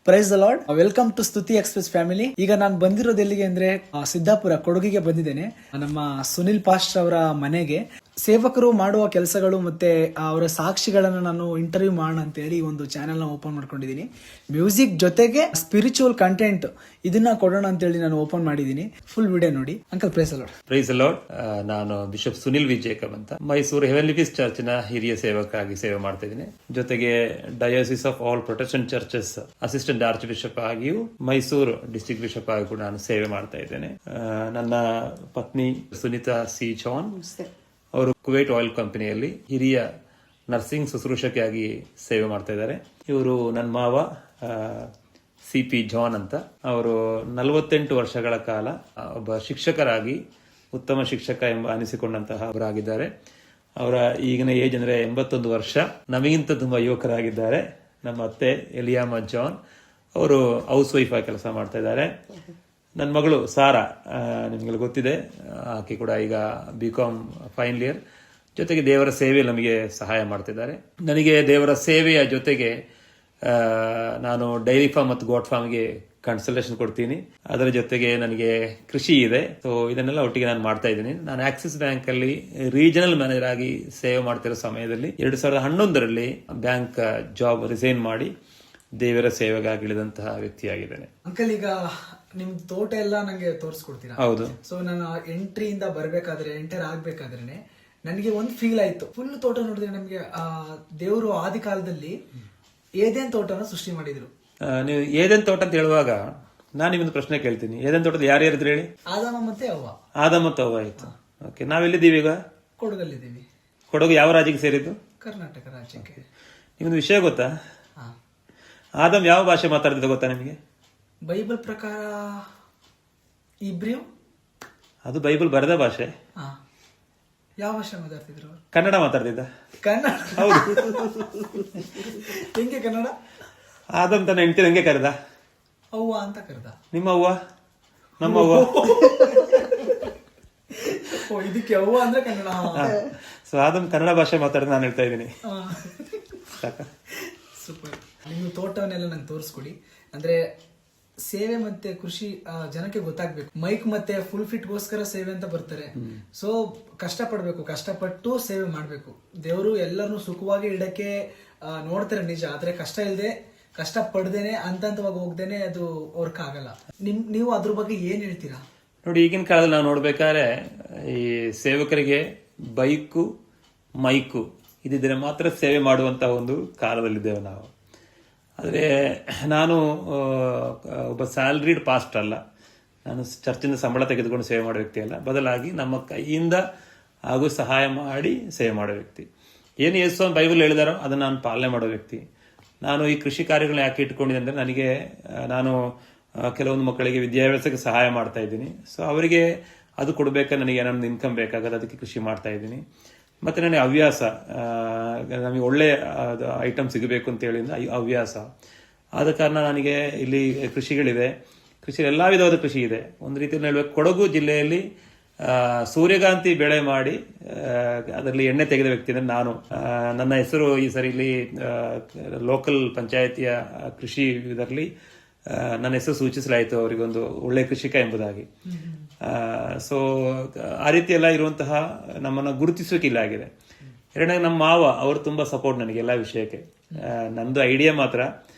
Price the lord. Welcome to Stuthi express family. ಈಗ ನಾನು ಬಂದಿರೋದು ಎಲ್ಲಿಗೆ ಅಂದ್ರೆ ಸಿದ್ದಾಪುರ ಕೊಡಗಿಗೆ ಬಂದಿದ್ದೇನೆ. ನಮ್ಮ ಸುನಿಲ್ ಪಾಸ್ಟರ್ ಅವರ ಮನೆಗೆ ಸೇವಕರು ಮಾಡುವ ಕೆಲಸಗಳು ಮತ್ತೆ ಅವರ ಸಾಕ್ಷಿಗಳನ್ನ ನಾನು ಇಂಟರ್ವ್ಯೂ ಮಾಡೋಣ ಅಂತ ಹೇಳಿ ಒಂದು ಚಾನೆಲ್ ನ ಓಪನ್ ಮಾಡ್ಕೊಂಡಿದ್ದೀನಿ. ಮ್ಯೂಸಿಕ್ ಜೊತೆಗೆ ಸ್ಪಿರಿಚುವಲ್ ಕಂಟೆಂಟ್ ಇದನ್ನ ಕೊಡೋಣ ಅಂತ ಹೇಳಿ ನಾನು ಓಪನ್ ಮಾಡಿದ್ದೀನಿ. ಫುಲ್ ವಿಡಿಯೋ ನೋಡಿ. Uncle price the lord. Price the lord. ನಾನು ಬಿಷಪ್ ಸುನಿಲ್ ವಿಜೇಕಮ್ ಅಂತ ಮೈಸೂರು ಹೆವೆನ್ಲಿ ಪೀಸ್ ಚರ್ಚ್ನ ಹಿರಿಯ ಸೇವಕರಾಗಿ ಸೇವೆ ಮಾಡ್ತಾ ಇದ್ದೀನಿ. ಜೊತೆಗೆ diocese of all Protestant churches assistant archbishop ಆಗಿಯೂ ಮೈಸೂರು ಡಿಸ್ಟ್ರಿಕ್ಟ್ ಬಿಷಪ್ ಆಗಿ ಕೂಡ ನಾನು ಸೇವೆ ಮಾಡ್ತಾ ಇದ್ದೇನೆ. ನನ್ನ ಪತ್ನಿ ಸುನೀತಾ ಸಿ ಚೌಹಾನ್ ಅವರು ಕುವೈಟ್ ಆಯಿಲ್ ಕಂಪನಿಯಲ್ಲಿ ಹಿರಿಯ ನರ್ಸಿಂಗ್ ಶುಶ್ರೂಷಕಿಯಾಗಿ ಸೇವೆ ಮಾಡ್ತಾ ಇದ್ದಾರೆ. ಇವರು ನನ್ನ ಮಾವ CP ಜಾನ್ ಅಂತ. ಅವರು 48 ವರ್ಷಗಳ ಕಾಲ ಒಬ್ಬ ಶಿಕ್ಷಕರಾಗಿ ಉತ್ತಮ ಶಿಕ್ಷಕ ಎಂಬ ಅನಿಸಿಕೊಂಡಂತಹ ಅವರಾಗಿದ್ದಾರೆ. ಅವರ ಈಗಿನ ಏಜ್ ಅಂದ್ರೆ 81 ವರ್ಷ. ನಮಗಿಂತ ತುಂಬಾ ಯುವಕರಾಗಿದ್ದಾರೆ. ನಮ್ಮ ಅತ್ತೆ ಎಲಿಯಾಮ ಜಾನ್ ಅವರು ಹೌಸ್ ವೈಫ್ ಆಗಿ ಕೆಲಸ ಮಾಡ್ತಾ ಇದ್ದಾರೆ. ನನ್ನ ಮಗಳು ಸಾರಾ, ನಿಮ್ಗೆಲ್ಲ ಗೊತ್ತಿದೆ, ಆಕೆ ಕೂಡ ಈಗ BCom ಫೈನಲ್ ಇಯರ್. ಜೊತೆಗೆ ದೇವರ ಸೇವೆಯಲ್ಲಿ ನಮಗೆ ಸಹಾಯ ಮಾಡ್ತಿದ್ದಾರೆ. ನನಗೆ ದೇವರ ಸೇವೆಯ ಜೊತೆಗೆ ನಾನು ಡೈರಿ ಫಾರ್ಮ್ ಮತ್ತು ಗೋಟ್ ಫಾರ್ಮ್ಗೆ ಕನ್ಸಲ್ಟೇಷನ್ ಕೊಡ್ತೀನಿ. ಅದರ ಜೊತೆಗೆ ನನಗೆ ಕೃಷಿ ಇದೆ. ಸೊ ಇದನ್ನೆಲ್ಲ ಒಟ್ಟಿಗೆ ನಾನು ಮಾಡ್ತಾ ಇದ್ದೀನಿ. ನಾನು ಆಕ್ಸಿಸ್ ಬ್ಯಾಂಕ್ ಅಲ್ಲಿ ರೀಜನಲ್ ಮ್ಯಾನೇಜರ್ ಆಗಿ ಸೇವೆ ಮಾಡ್ತಿರೋ ಸಮಯದಲ್ಲಿ 2011ರಲ್ಲಿ ಬ್ಯಾಂಕ್ ಜಾಬ್ ರಿಸೈನ್ ಮಾಡಿ ದೇವರ ಸೇವೆಗಾಗಿ ಇಳಿದಂತಹ ವ್ಯಕ್ತಿಯಾಗಿದ್ದೇನೆ. ಅಂಕಲ್, ಈಗ ನಿಮ್ ತೋಟ ಎಲ್ಲ ನಂಗೆ ತೋರಿಸ್ಕೊಡ್ತೀರಾ? ಹೌದು. ಸೊ ನಾನು ಎಂಟ್ರಿಯಿಂದ ಬರ್ಬೇಕಾದ್ರೆ ಎಂಟರ್ ಆಗ್ಬೇಕಾದ್ರೆ ನನಗೆ ಒಂದು ಫೀಲ್ ಆಯ್ತು. ಫುಲ್ ತೋಟ ನೋಡಿದ್ರೆ ನಮ್ಗೆ ದೇವರು ಆದಿ ಕಾಲದಲ್ಲಿ ಏದೇನ್ ತೋಟನ ಸೃಷ್ಟಿ ಮಾಡಿದ್ರು. ನೀವು ಏದೇನ್ ತೋಟ ಅಂತ ಹೇಳುವಾಗ ನಾನು ನಿಮ್ಮೊಂದು ಪ್ರಶ್ನೆ ಕೇಳ್ತೀನಿ. ಏದೇನ್ ತೋಟದ ಯಾರ್ಯಾರಿದ್ರು ಹೇಳಿ? ಆದಮ ಮತ್ತೆ ಅವ್ವ. ಆದಮ ಮತ್ತು ಅವ್ವ ಆಯ್ತು. ಓಕೆ, ನಾವೆಲ್ಲಿದ್ದೀವಿ ಈಗ? ಕೊಡಗಲ್ಲಿದ್ದೀವಿ. ಕೊಡಗು ಯಾವ ರಾಜ್ಯಕ್ಕೆ ಸೇರಿದ್ದು? ಕರ್ನಾಟಕ ರಾಜ್ಯಕ್ಕೆ. ನಿಮ್ದು ವಿಷಯ ಗೊತ್ತಾ? ಆದಮ್ ಯಾವ ಭಾಷೆ ಮಾತಾಡ್ತಿದ್ದ ಗೊತ್ತಾ ನಿಮಗೆ? ಬೈಬಲ್ ಪ್ರಕಾರ ಇಬ್ರಿಯು. ಅದು ಬೈಬಲ್ ಬರೆದ ಭಾಷೆ. ಯಾವ ಭಾಷೆ ಮಾತಾಡ್ತಿದ್ರು? ಕನ್ನಡ ಮಾತಾಡ್ತಿದ್ದ. ಕನ್ನಡ? ಹೌದು. ಹೆಂಗೆ ಕನ್ನಡ? ಆದಮ್ ತನ್ನ ಹೆಂಡತಿ ಹಂಗೆ ಕರೆದ, ಅವ್ವ ಅಂತ ಕರೆದ. ನಿಮ್ಮ ಅವ್ವ ನಮ್ಮ ಅವ್ವ. ಇದಕ್ಕೆ ಅವ್ವ ಅಂದ್ರೆ ಕನ್ನಡ. ಸೊ ಆದಮ್ ಕನ್ನಡ ಭಾಷೆ ಮಾತಾಡಿದ ನಾನು ಹೇಳ್ತಾ ಇದ್ದೀನಿ. ಸಾಕ? ಸೂಪರ್. ನಿಮ್ಮ ತೋಟವನ್ನೆಲ್ಲ ನಂಗೆ ತೋರಿಸ್ಕೊಡಿ. ಅಂದ್ರೆ ಸೇವೆ ಮತ್ತೆ ಕೃಷಿ ಜನಕ್ಕೆ ಗೊತ್ತಾಗ್ಬೇಕು. ಮೈಕ್ ಮತ್ತೆ ಫುಲ್ ಫಿಟ್ಗೋಸ್ಕರ ಸೇವೆ ಅಂತ ಬರ್ತಾರೆ. ಸೊ ಕಷ್ಟಪಡ್ಬೇಕು, ಕಷ್ಟಪಟ್ಟು ಸೇವೆ ಮಾಡ್ಬೇಕು. ದೇವರು ಎಲ್ಲರನ್ನು ಸುಖವಾಗಿ ಇಡಕ್ಕೆ ನೋಡ್ತಾರೆ ನಿಜ. ಆದ್ರೆ ಕಷ್ಟ ಇಲ್ಲದೆ, ಕಷ್ಟ ಪಡ್ದೇನೆ, ಹಂತವಾಗಿ ಹೋಗ್ದೇನೆ ಅದು ವರ್ಕ್ ಆಗಲ್ಲ. ನೀವು ಅದ್ರ ಬಗ್ಗೆ ಏನ್ ಹೇಳ್ತೀರಾ? ನೋಡಿ, ಈಗಿನ ಕಾಲದಲ್ಲಿ ನಾವು ನೋಡ್ಬೇಕಾದ್ರೆ ಈ ಸೇವಕರಿಗೆ ಬೈಕು ಮೈಕು ಇದಿದ್ರೆ ಮಾತ್ರ ಸೇವೆ ಮಾಡುವಂತ ಒಂದು ಕಾಲದಲ್ಲಿದ್ದೇವೆ ನಾವು. ಆದರೆ ನಾನು ಒಬ್ಬ ಸ್ಯಾಲ್ರಿಡ್ ಪಾಸ್ಟ್ ಅಲ್ಲ. ನಾನು ಚರ್ಚಿಂದ ಸಂಬಳ ತೆಗೆದುಕೊಂಡು ಸೇವೆ ಮಾಡೋ ವ್ಯಕ್ತಿ ಅಲ್ಲ. ಬದಲಾಗಿ ನಮ್ಮ ಕೈಯಿಂದ ಹಾಗೂ ಸಹಾಯ ಮಾಡಿ ಸೇವೆ ಮಾಡೋ ವ್ಯಕ್ತಿ. ಏನು ಯೇಸು ಬೈಬಲ್ ಹೇಳಿದಾರೋ ಅದನ್ನು ನಾನು ಪಾಲನೆ ಮಾಡೋ ವ್ಯಕ್ತಿ. ನಾನು ಈ ಕೃಷಿ ಕಾರ್ಯಗಳನ್ನ ಯಾಕೆ ಇಟ್ಕೊಂಡಿದ್ದೆ ಅಂದರೆ, ನನಗೆ ನಾನು ಕೆಲವೊಂದು ಮಕ್ಕಳಿಗೆ ವಿದ್ಯಾಭ್ಯಾಸಕ್ಕೆ ಸಹಾಯ ಮಾಡ್ತಾ ಇದ್ದೀನಿ. ಸೊ ಅವರಿಗೆ ಅದು ಕೊಡಬೇಕಾದ್ರೆ ನನಗೆ ಏನಾದ್ರು ಇನ್ಕಮ್ ಬೇಕಾಗತ್ತೆ, ಅದಕ್ಕೆ ಕೃಷಿ ಮಾಡ್ತಾ ಇದ್ದೀನಿ. ಮತ್ತು ನನಗೆ ಹವ್ಯಾಸ, ನಮಗೆ ಒಳ್ಳೆ ಐಟಮ್ ಸಿಗಬೇಕು ಅಂತ ಹೇಳಿದ ಹವ್ಯಾಸ. ಆದ ಕಾರಣ ನನಗೆ ಇಲ್ಲಿ ಕೃಷಿಗಳಿದೆ. ಕೃಷಿ ಎಲ್ಲ ವಿಧವಾದ ಕೃಷಿ ಇದೆ. ಒಂದು ರೀತಿಯಲ್ಲಿ ಹೇಳಬೇಕು, ಕೊಡಗು ಜಿಲ್ಲೆಯಲ್ಲಿ ಸೂರ್ಯಕಾಂತಿ ಬೆಳೆ ಮಾಡಿ ಅದರಲ್ಲಿ ಎಣ್ಣೆ ತೆಗೆದ ವ್ಯಕ್ತಿ ಅಂದರೆ ನಾನು. ನನ್ನ ಹೆಸರು ಈ ಸರಿ ಇಲ್ಲಿ ಲೋಕಲ್ ಪಂಚಾಯತಿಯ ಕೃಷಿ ಇದರಲ್ಲಿ ನನ್ನ ಹೆಸರು ಸೂಚಿಸಲಾಯಿತು, ಅವರಿಗೊಂದು ಒಳ್ಳೆ ಕೃಷಿಕ ಎಂಬುದಾಗಿ. ಸೊ ಆ ರೀತಿ ಎಲ್ಲ ಇರುವಂತಹ ನಮ್ಮನ್ನು ಗುರುತಿಸೋಕೆ ಇಲ್ಲ ಆಗಿದೆ. ಎರಡನೇ, ನಮ್ಮ ಮಾವ ಅವರು ತುಂಬಾ ಸಪೋರ್ಟ್ ನನಗೆ ಎಲ್ಲ ವಿಷಯಕ್ಕೆ. ನಂದು ಐಡಿಯಾ ಮಾತ್ರ,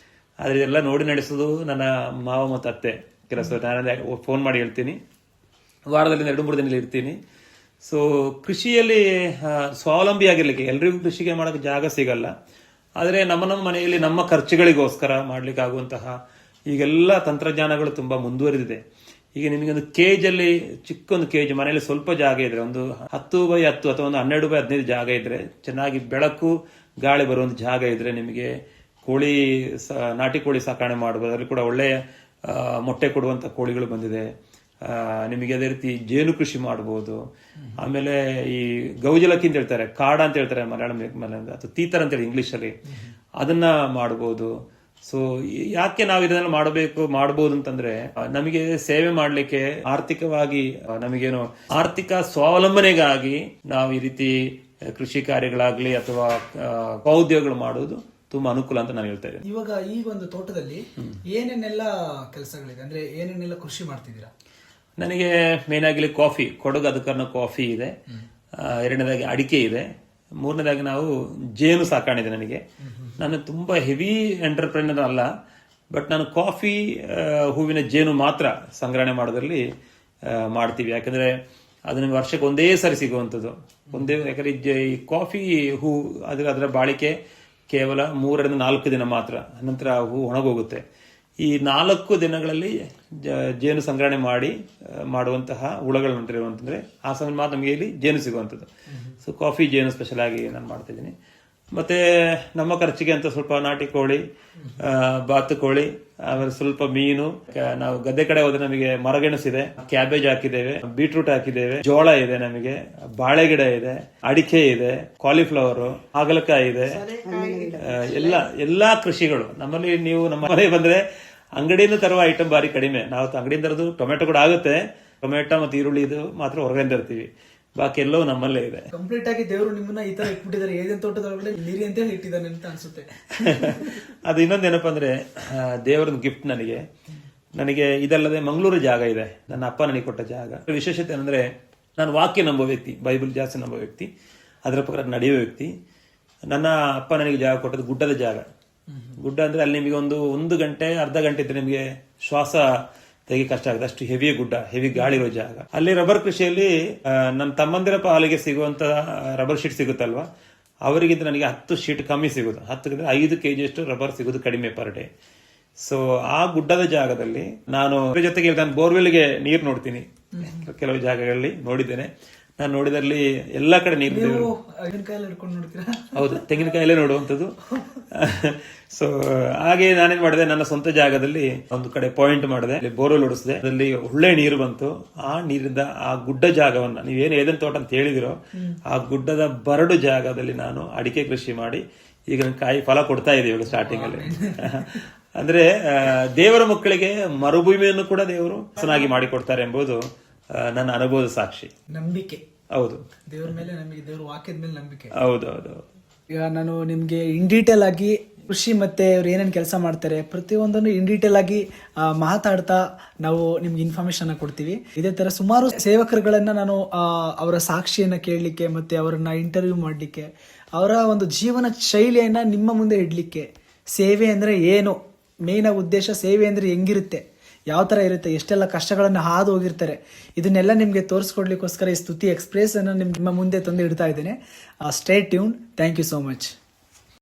ಆದ್ರೆ ಇದೆಲ್ಲ ನೋಡಿ ನಡೆಸೋದು ನನ್ನ ಮಾವ ಮತ್ತು ಅತ್ತೆ ಕೆಲಸ. ನಾನು ಫೋನ್ ಮಾಡಿ ಹೇಳ್ತೀನಿ, ವಾರದಲ್ಲಿ 2-3 ದಿನ ಇರ್ತೀನಿ. ಸೊ ಕೃಷಿಯಲ್ಲಿ ಸ್ವಾವಲಂಬಿ ಆಗಿರ್ಲಿಕ್ಕೆ ಎಲ್ರಿಗೂ ಕೃಷಿಗೆ ಮಾಡೋಕೆ ಜಾಗ ಸಿಗಲ್ಲ. ಆದರೆ ನಮ್ಮ ಮನೆಯಲ್ಲಿ ನಮ್ಮ ಖರ್ಚುಗಳಿಗೋಸ್ಕರ ಮಾಡ್ಲಿಕ್ಕೆ ಆಗುವಂತಹ ಈಗೆಲ್ಲ ತಂತ್ರಜ್ಞಾನಗಳು ತುಂಬಾ ಮುಂದುವರೆದಿದೆ. ಈಗ ನಿಮಗೊಂದು ಕೇಜಲ್ಲಿ, ಚಿಕ್ಕೊಂದು ಕೇಜ್ ಮನೆಯಲ್ಲಿ ಸ್ವಲ್ಪ ಜಾಗ ಇದ್ರೆ, ಒಂದು 10x10 ಅಥವಾ ಒಂದು 12x15 ಜಾಗ ಇದ್ರೆ, ಚೆನ್ನಾಗಿ ಬೆಳಕು ಗಾಳಿ ಬರುವಂತ ಜಾಗ ಇದ್ರೆ, ನಿಮಗೆ ಕೋಳಿ ನಾಟಿ ಕೋಳಿ ಸಾಕಣೆ ಮಾಡಬಹುದು. ಅದರಲ್ಲಿ ಕೂಡ ಒಳ್ಳೆಯ ಮೊಟ್ಟೆ ಕೊಡುವಂತ ಕೋಳಿಗಳು ಬಂದಿದೆ. ನಿಮಗೆ ಅದೇ ರೀತಿ ಜೇನು ಕೃಷಿ ಮಾಡಬಹುದು. ಆಮೇಲೆ ಈ ಗೌಜಲಕ್ಕಿ ಅಂತ ಹೇಳ್ತಾರೆ, ಕಾಡ ಅಂತ ಹೇಳ್ತಾರೆ ಮಲಯಾಳಂ, ಅಥವಾ ತೀತರ ಅಂತೇಳಿ ಇಂಗ್ಲಿಷಲ್ಲಿ, ಅದನ್ನ ಮಾಡಬಹುದು. ಸೊ ಯಾಕೆ ನಾವು ಇದನ್ನೆಲ್ಲ ಮಾಡಬಹುದು ಅಂತಂದ್ರೆ, ನಮಗೆ ಸೇವೆ ಮಾಡ್ಲಿಕ್ಕೆ ಆರ್ಥಿಕವಾಗಿ ನಮಗೇನು ಆರ್ಥಿಕ ಸ್ವಾವಲಂಬನೆಗಾಗಿ ನಾವು ಈ ರೀತಿ ಕೃಷಿ ಕಾರ್ಯಗಳಾಗ್ಲಿ ಅಥವಾ ಉದ್ಯೋಗಗಳು ಮಾಡುವುದು ತುಂಬಾ ಅನುಕೂಲ ಅಂತ ನಾನು ಹೇಳ್ತಾ ಇದ್ದೀನಿ. ಇವಾಗ ಈ ಒಂದು ತೋಟದಲ್ಲಿ ಏನೇನೆಲ್ಲ ಕೆಲಸಗಳಿದೆ, ಅಂದ್ರೆ ಏನೇನೆಲ್ಲ ಕೃಷಿ ಮಾಡ್ತಿದ್ದೀರಾ? ನನಗೆ ಮೇನ್ ಆಗಿ ಕಾಫಿ, ಕೊಡಗು ಅದಕ್ಕನ್ನ ಕಾಫಿ ಇದೆ, ಎರಡನೇದಾಗಿ ಅಡಿಕೆ ಇದೆ, ಮೂರನೇದಾಗಿ ನಾವು ಜೇನು ಸಾಕಾಣೆ ಇದೆ. ನನಗೆ ನಾನು ತುಂಬಾ ಹೆವಿ ಎಂಟರ್ಪ್ರಿನರ್ ಅಲ್ಲ, ಬಟ್ ನಾನು ಕಾಫಿ ಹೂವಿನ ಜೇನು ಮಾತ್ರ ಸಂಗ್ರಹಣೆ ಮಾಡೋದ್ರಲ್ಲಿ ಮಾಡ್ತೀವಿ. ಯಾಕಂದ್ರೆ ಅದು ನಮಗೆ ವರ್ಷಕ್ಕೆ ಒಂದೇ ಸಾರಿ ಸಿಗುವಂಥದ್ದು, ಯಾಕಂದ್ರೆ ಈ ಕಾಫಿ ಹೂ ಅದರ ಬಾಳಿಕೆ ಕೇವಲ 3-4 ದಿನ ಮಾತ್ರ, ನಂತರ ಹೂ ಒಣಗೋಗುತ್ತೆ. ಈ 4 ದಿನಗಳಲ್ಲಿ ಜೇನು ಸಂಗ್ರಹಣೆ ಮಾಡುವಂತಹ ಹುಳಗಳು ನಂತರಿರುವಂತಂದ್ರೆ ಆ ಸಮಯ ಮಾತ್ರ ನಮಗೆ ಇಲ್ಲಿ ಜೇನು ಸಿಗುವಂಥದ್ದು. ಸೊ ಕಾಫಿ ಜೇನು ಸ್ಪೆಷಲ್ ಆಗಿ ನಾನು ಮಾಡ್ತಿದ್ದೀನಿ. ಮತ್ತೆ ನಮ್ಮ ಖರ್ಚಿಗೆ ಅಂತ ಸ್ವಲ್ಪ ನಾಟಿ ಕೋಳಿ, ಬಾತುಕೋಳಿ, ಆಮೇಲೆ ಸ್ವಲ್ಪ ಮೀನು. ನಾವು ಗದ್ದೆ ಕಡೆ ಹೋದ್ರೆ ನಮಗೆ ಮರಗೆಣಸಿದೆ, ಕ್ಯಾಬೇಜ್ ಹಾಕಿದ್ದೇವೆ, ಬೀಟ್ರೂಟ್ ಹಾಕಿದ್ದೇವೆ, ಜೋಳ ಇದೆ, ನಮಗೆ ಬಾಳೆ ಗಿಡ ಇದೆ, ಅಡಿಕೆ ಇದೆ, ಕಾಲಿಫ್ಲವರ್, ಹಾಗಲಕಾಯಿ ಇದೆ. ಎಲ್ಲಾ ಕೃಷಿಗಳು ನಮ್ಮಲ್ಲಿ. ನೀವು ನಮ್ಮ ಮನೆ ಬಂದ್ರೆ ಅಂಗಡಿಯಿಂದ ತರುವ ಐಟಮ್ ಬಾರಿ ಕಡಿಮೆ. ನಾವು ಅಂಗಡಿಯಿಂದ ತರೋದು ಟೊಮೆಟೊ ಕೂಡ ಆಗುತ್ತೆ, ಟೊಮೆಟೊ ಮತ್ತೆ ಈರುಳ್ಳಿ ಇದು ಮಾತ್ರ ಹೊರಗಡೆ ತರ್ತೀವಿ, ಬಾಕಿ ಎಲ್ಲವೂ ನಮ್ಮಲ್ಲೇ ಇದೆ. ಕಂಪ್ಲೀಟ್ ಆಗಿ ದೇವರು ನಿಮ್ಮನ್ನ ಈ ತರ ಇಟ್ಬಿಟ್ಟಿದ್ದಾರೆ, ಏನೇನ್ ತೋಟದೊಳಗಡೆ ನೀರಿ ಅಂತ ಇಟ್ಟಿದ್ದಾನೆ ಅಂತ ಅನ್ಸುತ್ತೆ. ಅದು ಇನ್ನೊಂದೇನಪ್ಪ ಅಂದ್ರೆ ದೇವರದ ಗಿಫ್ಟ್ ನನಗೆ ಇದಲ್ಲದೆ ಮಂಗಳೂರು ಜಾಗ ಇದೆ, ನನ್ನ ಅಪ್ಪ ನನಗೆ ಕೊಟ್ಟ ಜಾಗ. ವಿಶೇಷತೆ ಅಂದ್ರೆ ನಾನು ವಾಕ್ಯ ನಂಬೋ ವ್ಯಕ್ತಿ, ಬೈಬಲ್ ಜಾಸ್ತಿ ನಂಬೋ ವ್ಯಕ್ತಿ, ಅದರ ಪ್ರಕಾರ ನಡೆಯುವ ವ್ಯಕ್ತಿ. ನನ್ನ ಅಪ್ಪ ನನಗೆ ಜಾಗ ಕೊಟ್ಟದ್ದು ಗುಡ್ಡದ ಜಾಗ. ಗುಡ್ಡ ಅಂದ್ರೆ ಅಲ್ಲಿ ನಿಮಗೆ ಒಂದು ಗಂಟೆ ಅರ್ಧ ಗಂಟೆ ಇದ್ರೆ ನಿಮಗೆ ಶ್ವಾಸ ತೆಗೆ ಕಷ್ಟ ಆಗುತ್ತೆ, ಅಷ್ಟು ಹೆವಿ ಗುಡ್ಡ, ಹೆವಿ ಗಾಳಿ ಇರೋ ಜಾಗ. ಅಲ್ಲಿ ರಬ್ಬರ್ ಕೃಷಿಯಲ್ಲಿ ನನ್ನ ತಮ್ಮಂದಿರ ಪಾಲಿಗೆ ಸಿಗುವಂತ ರಬ್ಬರ್ ಶೀಟ್ ಸಿಗುತ್ತಲ್ವಾ, ಅವರಿಗಿಂತ ನನಗೆ 10 ಶೀಟ್ ಕಮ್ಮಿ ಸಿಗುದು. 10 5 kg ಅಷ್ಟು ರಬ್ಬರ್ ಸಿಗುದು ಕಡಿಮೆ ಪರ್ ಡೇ. ಸೊ ಆ ಗುಡ್ಡದ ಜಾಗದಲ್ಲಿ ನಾನು ಜೊತೆಗೆ ನಾನು ಬೋರ್ವೆಲ್ಗೆ ನೀರು ನೋಡ್ತೀನಿ, ಕೆಲವು ಜಾಗಗಳಲ್ಲಿ ನೋಡಿದ್ದೇನೆ. ನಾನು ನೋಡಿದಲ್ಲಿ ಎಲ್ಲಾ ಕಡೆ ನೀರು. ಹೌದು, ತೆಂಗಿನಕಾಯಲ್ಲೇ ನೋಡುವಂಥದ್ದು. ಸೊ ಹಾಗೆ ನಾನೇನ್ ಮಾಡಿದೆ, ನನ್ನ ಸ್ವಂತ ಜಾಗದಲ್ಲಿ ಒಂದು ಕಡೆ ಪಾಯಿಂಟ್ ಮಾಡಿದೆ, ಬೋರ್ವೆಲ್ ಹೊಡಿಸಿದೆ, ಅದರಲ್ಲಿ ಒಳ್ಳೆ ನೀರು ಬಂತು. ಆ ನೀರಿಂದ ಆ ಗುಡ್ಡ ಜಾಗವನ್ನ, ನೀವೇನು ಏದನ್ ತೋಟ ಅಂತ ಹೇಳಿದಿರೋ ಆ ಗುಡ್ಡದ ಬರಡು ಜಾಗದಲ್ಲಿ ನಾನು ಅಡಿಕೆ ಕೃಷಿ ಮಾಡಿ ಈಗ ನನ್ನ ಕಾಯಿ ಫಲ ಕೊಡ್ತಾ ಇದೆ ಇವಾಗ ಸ್ಟಾರ್ಟಿಂಗ್ ಅಲ್ಲಿ. ಅಂದ್ರೆ ದೇವರ ಮಕ್ಕಳಿಗೆ ಮರುಭೂಮಿಯನ್ನು ಕೂಡ ದೇವರು ಚೆನ್ನಾಗಿ ಮಾಡಿಕೊಡ್ತಾರೆ ಎಂಬುದು ನನ್ನ ಅನುಭವದ ಸಾಕ್ಷಿ, ನಂಬಿಕೆ. ಹೌದು, ದೇವರ ಮೇಲೆ ನಂಬಿಕೆ, ದೇವರ ವಾಕ್ಯದ ಮೇಲೆ ನಂಬಿಕೆ. ಹೌದೌದು. ಈಗ ನಾನು ನಿಮ್ಗೆ ಇನ್ ಡೀಟೇಲ್ ಆಗಿ ಕೃಷಿ ಮತ್ತೆ ಅವ್ರು ಏನೇನು ಕೆಲಸ ಮಾಡ್ತಾರೆ ಪ್ರತಿಯೊಂದನ್ನು ಇನ್ ಡೀಟೇಲ್ ಆಗಿ ಮಾತಾಡ್ತಾ ನಾವು ನಿಮ್ಗೆ ಇನ್ಫಾರ್ಮೇಶನ್ ಕೊಡ್ತೀವಿ. ಇದೇ ತರ ಸುಮಾರು ಸೇವಕರುಗಳನ್ನ ನಾನು ಅವರ ಸಾಕ್ಷಿಯನ್ನ ಕೇಳಲಿಕ್ಕೆ ಮತ್ತೆ ಅವರನ್ನ ಇಂಟರ್ವ್ಯೂ ಮಾಡಲಿಕ್ಕೆ, ಅವರ ಒಂದು ಜೀವನ ಶೈಲಿಯನ್ನ ನಿಮ್ಮ ಮುಂದೆ ಇಡ್ಲಿಕ್ಕೆ, ಸೇವೆ ಅಂದ್ರೆ ಏನು, ಮೇನ್ ಉದ್ದೇಶ ಸೇವೆ ಅಂದ್ರೆ ಹೆಂಗಿರುತ್ತೆ, ಯಾವ ತರ ಇರುತ್ತೆ, ಎಷ್ಟೆಲ್ಲ ಕಷ್ಟಗಳನ್ನು ಹಾದು ಹೋಗಿರ್ತಾರೆ, ಇದನ್ನೆಲ್ಲ ನಿಮ್ಗೆ ತೋರಿಸ್ಕೊಡ್ಲಿಕ್ಕೋಸ್ಕರ ಈ ಸ್ತುತಿ ಎಕ್ಸ್ಪ್ರೆಸ್ ಅನ್ನು ನಿಮ್ಮ ಮುಂದೆ ತಂದು ಇಡ್ತಾ ಇದ್ದೇನೆ. Stay tune. Thank you so much.